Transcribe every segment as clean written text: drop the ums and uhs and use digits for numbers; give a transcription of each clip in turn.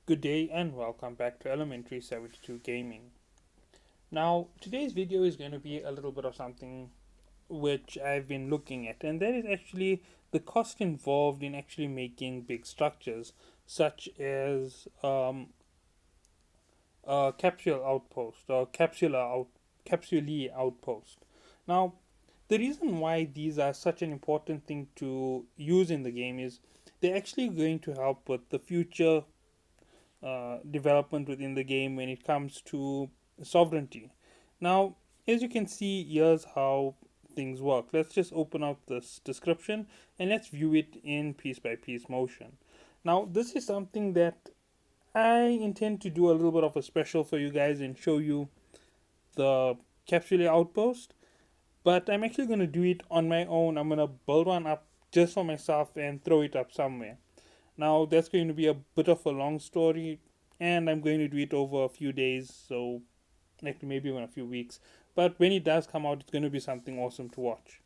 Good day and welcome back to Elementary 72 Gaming. Now, today's video is going to be a little bit of something which I've been looking at, and that is actually the cost involved in actually making big structures, such as a capsule outpost or capsule outpost. Now, the reason why these are such an important thing to use in the game is they're actually going to help with the future development within the game when it comes to sovereignty. Now, as you can see, here's how things work. Let's just open up this description and let's view it in piece by piece motion. Now, this is something that I intend to do a little bit of a special for you guys and show you the capsule outpost, but I'm actually going to do it on my own. I'm going to build one up just for myself and throw it up somewhere. Now, that's going to be a bit of a long story, and I'm going to do it over a few days, so like maybe even a few weeks. But when it does come out, it's going to be something awesome to watch.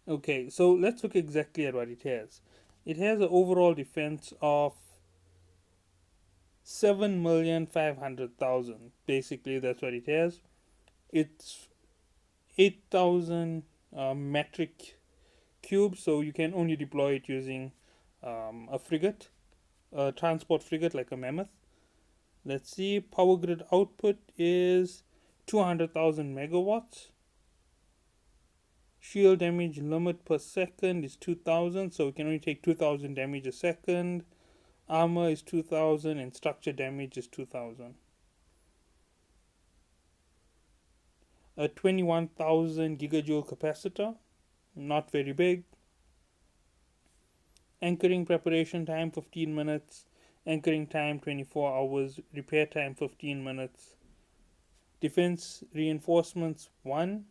Okay, so let's look exactly at what it has. It has an overall defense of 7,500,000. Basically, that's what it has. It's 8,000 metric cubes, so you can only deploy it using a frigate, a transport frigate like a mammoth. Let's see, power grid output is 200,000 megawatts. Shield damage limit per second is 2000, so we can only take 2000 damage a second. Armor is 2000 and structure damage is 2000. A 21,000 gigajoule capacitor, not very big. Anchoring preparation time 15 minutes. Anchoring time 24 hours. Repair time 15 minutes. Defense reinforcements 1.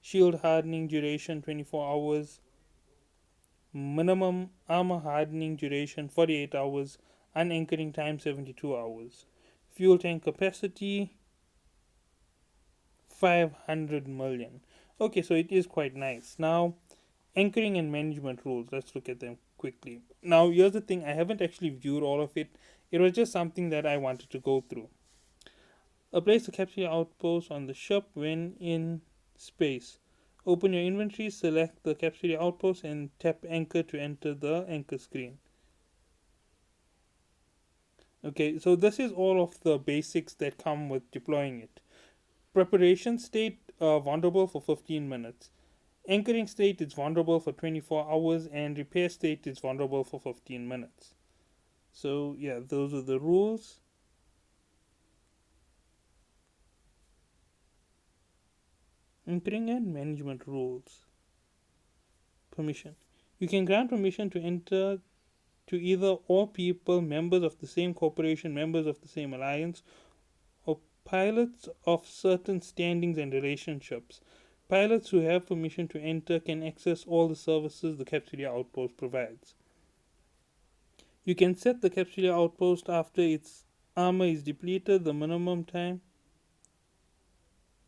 Shield hardening duration 24 hours. Minimum armor hardening duration 48 hours. Unanchoring time 72 hours. Fuel tank capacity 500 million. Okay, so it is quite nice. Now, anchoring and management rules. Let's look at them quickly. Now, here's the thing, I haven't actually viewed all of it. It was just something that I wanted to go through. Place the capsule outpost on the ship when in space. Open your inventory, select the capsule outpost, and tap anchor to enter the anchor screen. Okay, so this is all of the basics that come with deploying it. Preparation state vulnerable for 15 minutes. Anchoring state is vulnerable for 24 hours, and repair state is vulnerable for 15 minutes. So, yeah, those are the rules. Anchoring and management rules. Permission. You can grant permission to enter to either all people, members of the same corporation, members of the same alliance, or pilots of certain standings and relationships. Pilots who have permission to enter can access all the services the Capsulia outpost provides. You can set the Capsulia outpost after its armor is depleted. The minimum time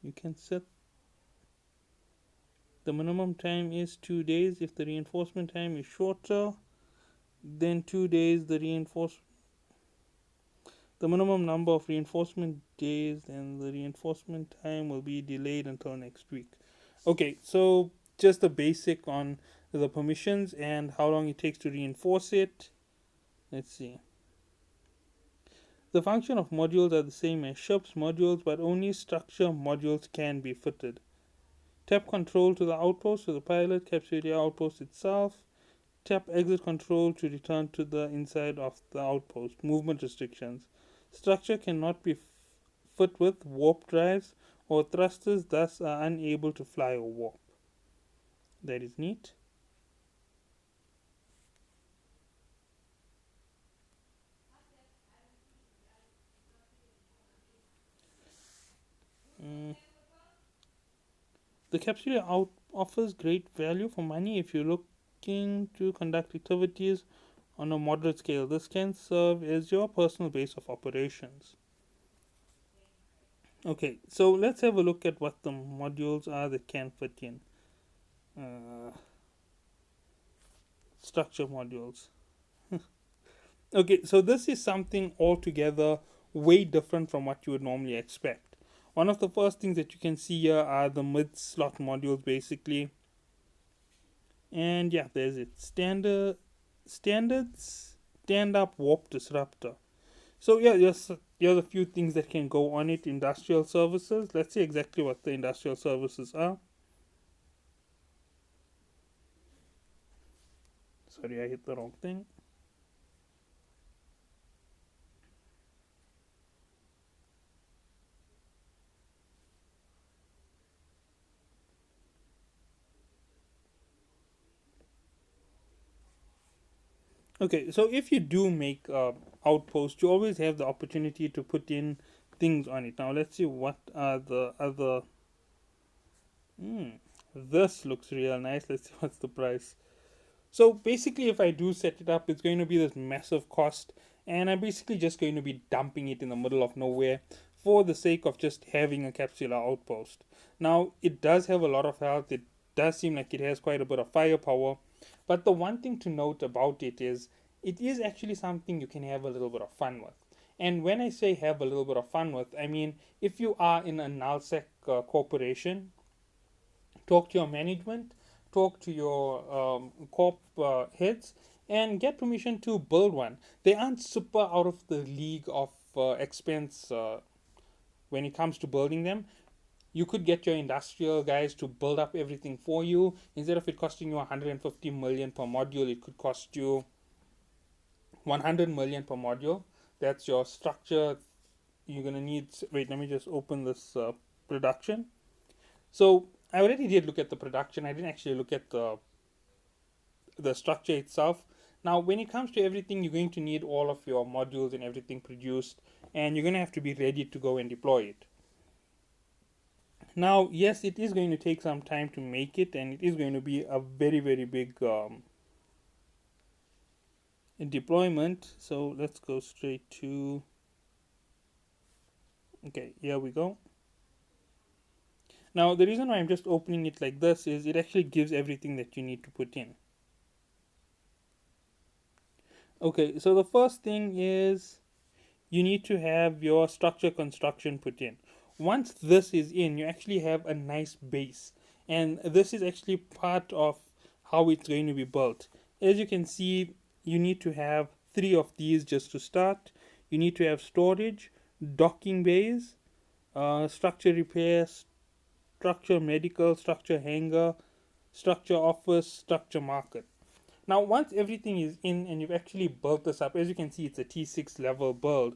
you can set the minimum time is 2 days. If the reinforcement time is shorter than 2 days, the minimum number of reinforcement days and the reinforcement time will be delayed until next week. Okay, so just the basic on the permissions and how long it takes to reinforce it. Let's see. The function of modules are the same as ships modules, but only structure modules can be fitted. Tap control to the outpost to the pilot, Capsulia outpost itself. Tap exit control to return to the inside of the outpost. Movement restrictions. Structure cannot be fit with warp drives or thrusters, thus are unable to fly or warp. That is neat. Mm. The capsule offers great value for money if you're looking to conduct activities on a moderate scale. This can serve as your personal base of operations. Okay, so let's have a look at what the modules are that can fit in. Structure modules. Okay, so this is something altogether way different from what you would normally expect. One of the first things that you can see here are the mid slot modules basically. And yeah, there's it. Standards, stand up warp disruptor. So yeah, here's a few things that can go on it. Industrial services. Let's see exactly what the industrial services are. Sorry, I hit the wrong thing. Okay, so if you do make outpost, you always have the opportunity to put in things on it. Now let's see what are the other. Hmm, this looks real nice. Let's see what's the price. So basically, if I do set it up, it's going to be this massive cost, and I'm basically just going to be dumping it in the middle of nowhere for the sake of just having a capsular outpost. Now, it does have a lot of health. It does seem like it has quite a bit of firepower, but the one thing to note about it is actually something you can have a little bit of fun with. And when I say have a little bit of fun with, I mean if you are in a nullsec corporation, talk to your management, talk to your corp heads, and get permission to build one. They aren't super out of the league of expense when it comes to building them. You could get your industrial guys to build up everything for you. Instead of it costing you 150 million per module, it could cost you 100 million per module. That's your structure. You're gonna need. Wait, let me just open this production. So I already did look at the production. I didn't actually look at the structure itself. Now, when it comes to everything, you're going to need all of your modules and everything produced, and you're going to have to be ready to go and deploy it. Now, yes, it is going to take some time to make it, and it is going to be a very, very big deployment. So let's go straight to. Okay, here we go. Now, the reason why I'm just opening it like this is it actually gives everything that you need to put in. Okay, so the first thing is you need to have your structure construction put in. Once this is in, you actually have a nice base, and this is actually part of how it's going to be built. As you can see, you need to have three of these just to start. You need to have storage, docking bays, structure repair, structure medical, structure hangar, structure office, structure market. Now, once everything is in and you've actually built this up, as you can see, it's a T6 level build.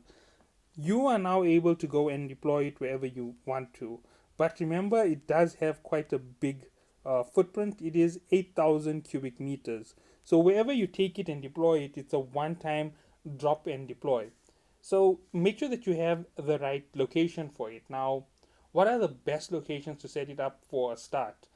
You are now able to go and deploy it wherever you want to. But remember, it does have quite a big footprint. It is 8,000 cubic meters. So wherever you take it and deploy it, it's a one-time drop and deploy. So make sure that you have the right location for it. Now, what are the best locations to set it up for a start?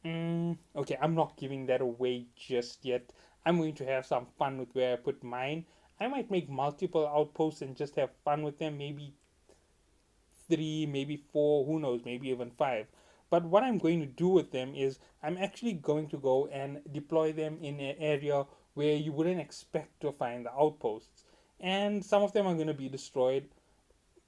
Okay, I'm not giving that away just yet. I'm going to have some fun with where I put mine. I might make multiple outposts and just have fun with them. Maybe three, maybe four, who knows, maybe even five. But what I'm going to do with them is I'm actually going to go and deploy them in an area where you wouldn't expect to find the outposts. And some of them are going to be destroyed,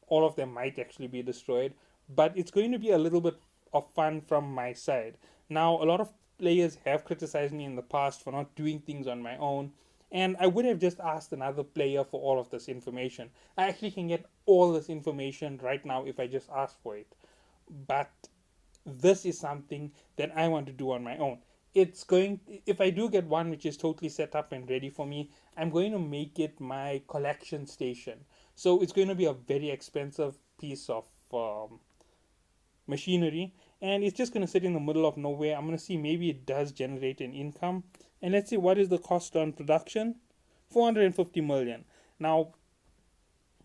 all of them might actually be destroyed, but it's going to be a little bit of fun from my side. Now, a lot of players have criticized me in the past for not doing things on my own, and I would have just asked another player for all of this information. I actually can get all this information right now if I just ask for it. But this is something that I want to do on my own. It's going, if I do get one which is totally set up and ready for me, I'm going to make it my collection station. So it's going to be a very expensive piece of machinery, and it's just going to sit in the middle of nowhere. I'm going to see maybe it does generate an income. And let's see what is the cost on production. 450 million. Now,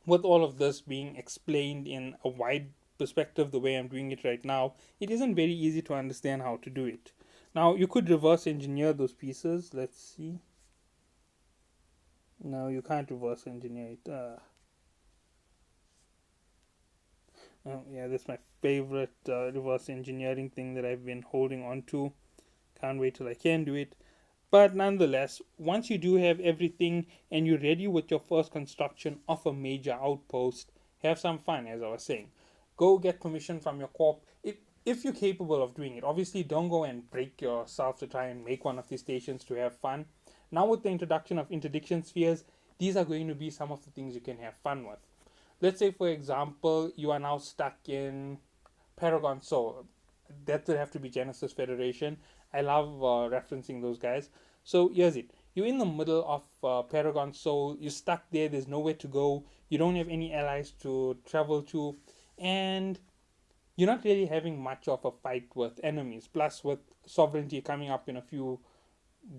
with all of this being explained in a wide perspective the way I'm doing it right now, it isn't very easy to understand how to do it. Now, you could reverse engineer those pieces. Let's see. No, you can't reverse engineer it. Oh, yeah, that's my favorite reverse engineering thing that I've been holding on to. Can't wait till I can do it. But nonetheless, once you do have everything and you're ready with your first construction of a major outpost, have some fun, as I was saying. Go get permission from your corp. If you're capable of doing it, obviously don't go and break yourself to try and make one of these stations to have fun. Now, with the introduction of interdiction spheres, these are going to be some of the things you can have fun with. Let's say, for example, you are now stuck in Paragon Soul. That would have to be Genesis Federation. I love referencing those guys. So here's it. You're in the middle of Paragon Soul. You're stuck there. There's nowhere to go. You don't have any allies to travel to. And you're not really having much of a fight with enemies. Plus, with Sovereignty coming up in a few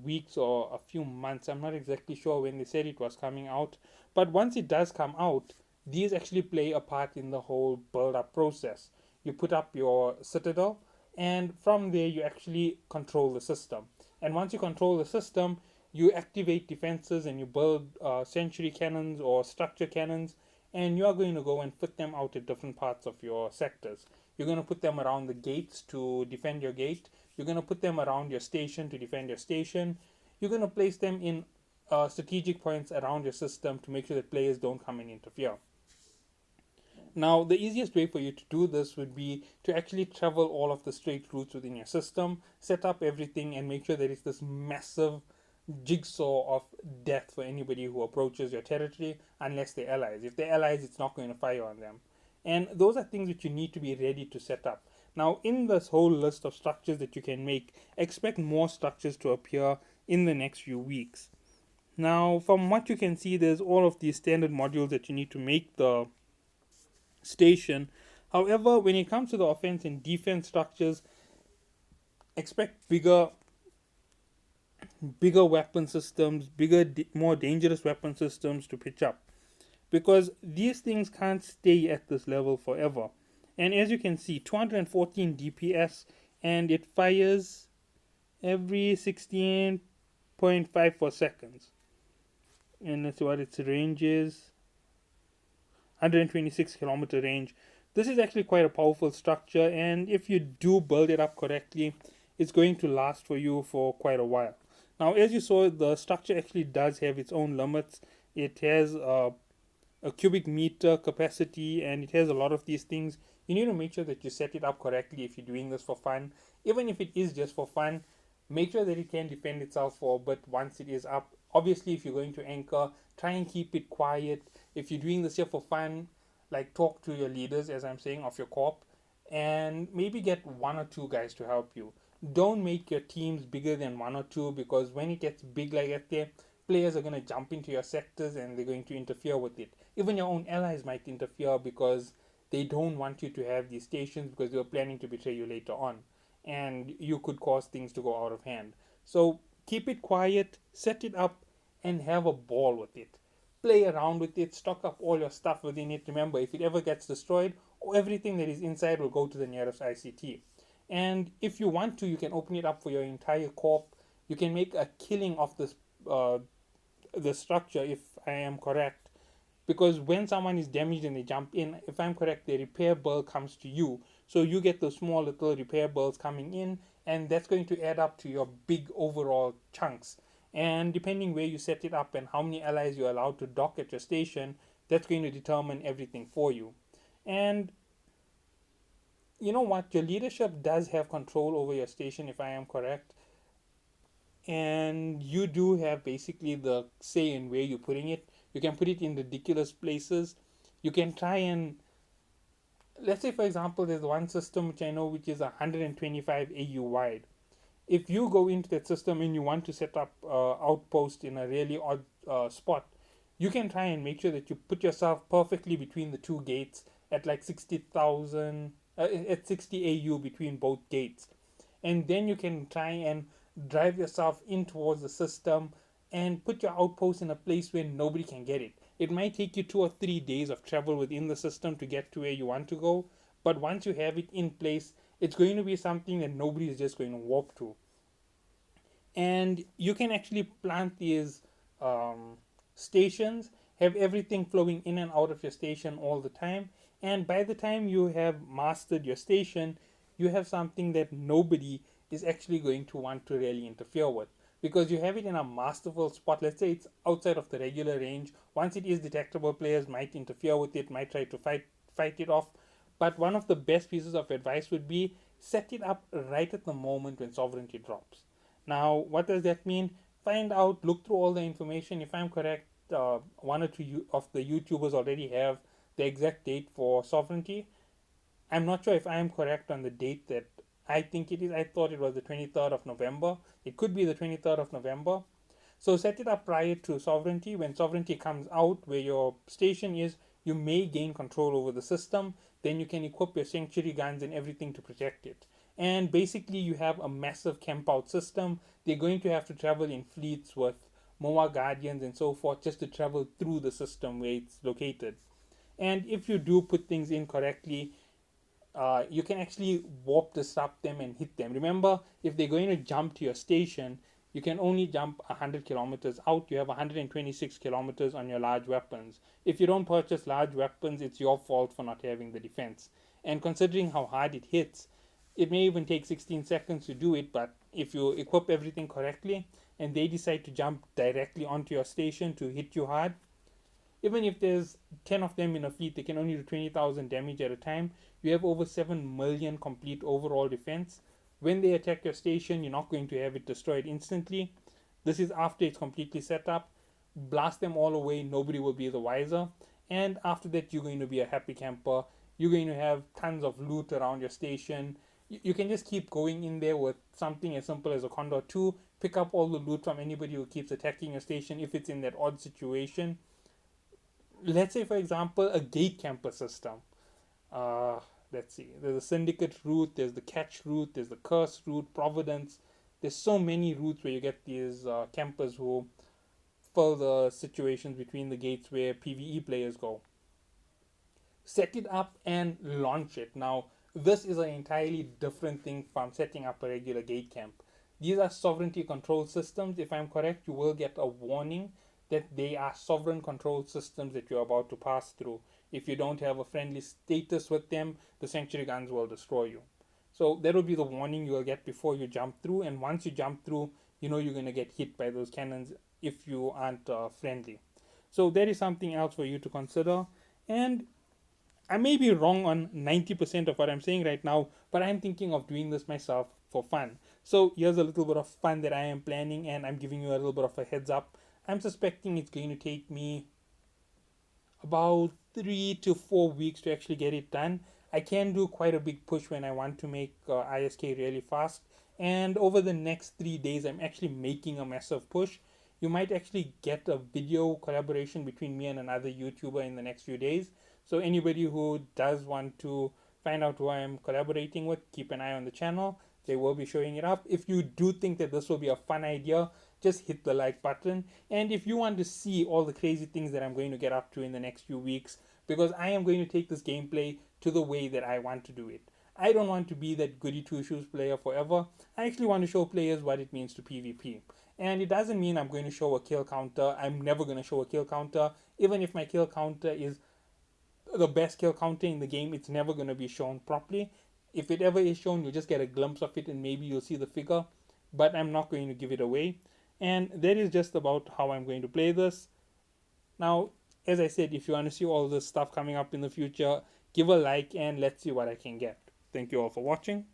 weeks or a few months, I'm not exactly sure when they said it was coming out. But once it does come out, these actually play a part in the whole build up process. You put up your citadel, and from there, you actually control the system. And once you control the system, you activate defenses and you build century cannons or structure cannons, and you are going to go and fit them out at different parts of your sectors. You're going to put them around the gates to defend your gate. You're going to put them around your station to defend your station. You're going to place them in strategic points around your system to make sure that players don't come and interfere. Now, the easiest way for you to do this would be to actually travel all of the straight routes within your system, set up everything, and make sure that it's this massive jigsaw of death for anybody who approaches your territory, unless they're allies. If they're allies, it's not going to fire on them. And those are things that you need to be ready to set up. Now, in this whole list of structures that you can make, expect more structures to appear in the next few weeks. Now, from what you can see, there's all of these standard modules that you need to make the station. However, when it comes to the offense and defense structures, expect bigger weapon systems, more dangerous weapon systems to pitch up, because these things can't stay at this level forever. And as you can see, 214 DPS, and it fires every 16.54 seconds. And that's what its range is. 126 kilometer range. This is actually quite a powerful structure, and if you do build it up correctly, it's going to last for you for quite a while. Now, as you saw, the structure actually does have its own limits. It has a cubic meter capacity, and it has a lot of these things. You need to make sure that you set it up correctly if you're doing this for fun. Even if it is just for fun, make sure that it can defend itself for a bit once it is up. Obviously, if you're going to anchor, try and keep it quiet. If you're doing this here for fun, like, talk to your leaders, as I'm saying, of your corp, and maybe get one or two guys to help you. Don't make your teams bigger than one or two, because when it gets big like that there, players are going to jump into your sectors and they're going to interfere with it. Even your own allies might interfere because they don't want you to have these stations, because they were planning to betray you later on, and you could cause things to go out of hand. So keep it quiet, set it up, and have a ball with it. Play around with it, stock up all your stuff within it. Remember, if it ever gets destroyed, everything that is inside will go to the nearest ICT. And if you want to, you can open it up for your entire corp. You can make a killing of this the structure, if I am correct, because when someone is damaged and they jump in, if I'm correct, the repair bill comes to you. So you get those small little repair bills coming in, and that's going to add up to your big overall chunks. And depending where you set it up and how many allies you're allowed to dock at your station, that's going to determine everything for you. And you know what? Your leadership does have control over your station, if I am correct. And you do have basically the say in where you're putting it. You can put it in ridiculous places. You can try and, let's say, for example, there's one system which I know which is 125 AU wide. If you go into that system and you want to set up outpost in a really odd spot, you can try and make sure that you put yourself perfectly between the two gates at like 60,000 at 60 AU between both gates, and then you can try and drive yourself in towards the system and put your outpost in a place where nobody can get it. It might take you 2 or 3 days of travel within the system to get to where you want to go, but once you have it in place, it's going to be something that nobody is just going to warp to. And you can actually plant these stations, have everything flowing in and out of your station all the time, and by the time you have mastered your station, you have something that nobody is actually going to want to really interfere with. because you have it in a masterful spot. Let's say it's outside of the regular range. Once it is detectable, players might interfere with it, might try to fight it off. But one of the best pieces of advice would be set it up right at the moment when sovereignty drops. Now, what does that mean? Find out, look through all the information. If I'm correct, one or two of the YouTubers already have the exact date for sovereignty. I'm not sure if I am correct on the date that I think it is. I thought it was the 23rd of November. It could be the 23rd of November. So set it up prior to sovereignty. When sovereignty comes out, where your station is, you may gain control over the system. Then you can equip your sanctuary guns and everything to protect it. And basically, you have a massive camp out system. They're going to have to travel in fleets with MOA guardians and so forth just to travel through the system where it's located. And if you do put things in correctly, you can actually warp disrupt them and hit them. Remember, if they're going to jump to your station, you can only jump 100 kilometers out. You have 126 kilometers on your large weapons. If you don't purchase large weapons, it's your fault for not having the defense. And considering how hard it hits, it may even take 16 seconds to do it, but if you equip everything correctly and they decide to jump directly onto your station to hit you hard, even if there's 10 of them in a fleet, they can only do 20,000 damage at a time. You have over 7 million complete overall defense. When they attack your station, you're not going to have it destroyed instantly. This is after it's completely set up. Blast them all away, nobody will be the wiser. And after that, you're going to be a happy camper. You're going to have tons of loot around your station. You can just keep going in there with something as simple as a Condor 2. Pick up all the loot from anybody who keeps attacking your station if it's in that odd situation. Let's say, for example, a gate camper system. uh let's see, there's a syndicate route, there's the catch route, there's the curse route, providence. There's so many routes where you get these campers who fill the situations between the gates where PvE players go. Set it up and launch it. Now, this is an entirely different thing from setting up a regular gate camp. These are sovereignty control systems. If I'm correct, you will get a warning that they are sovereign control systems that you're about to pass through. If you don't have a friendly status with them, the sanctuary guns will destroy you. So that will be the warning you will get before you jump through. And once you jump through, you know you're going to get hit by those cannons if you aren't friendly. So that is something else for you to consider. And I may be wrong on 90% of what I'm saying right now, but I'm thinking of doing this myself for fun. So here's a little bit of fun that I am planning, and I'm giving you a little bit of a heads up. I'm suspecting it's going to take me about 3 to 4 weeks to actually get it done. I can do quite a big push when I want to make ISK really fast. And over the next 3 days, I'm actually making a massive push. You might actually get a video collaboration between me and another YouTuber in the next few days. So anybody who does want to find out who I am collaborating with, keep an eye on the channel. They will be showing it up. If you do think that this will be a fun idea, just hit the like button. And if you want to see all the crazy things that I'm going to get up to in the next few weeks, because I am going to take this gameplay to the way that I want to do it. I don't want to be that goody two shoes player forever. I actually want to show players what it means to PvP. And it doesn't mean I'm going to show a kill counter. I'm never going to show a kill counter. Even if my kill counter is the best kill counter in the game, it's never going to be shown properly. If it ever is shown, you'll just get a glimpse of it and maybe you'll see the figure, but I'm not going to give it away. And that is just about how I'm going to play this. Now, as I said, if you want to see all this stuff coming up in the future, give a like and let's see what I can get. Thank you all for watching.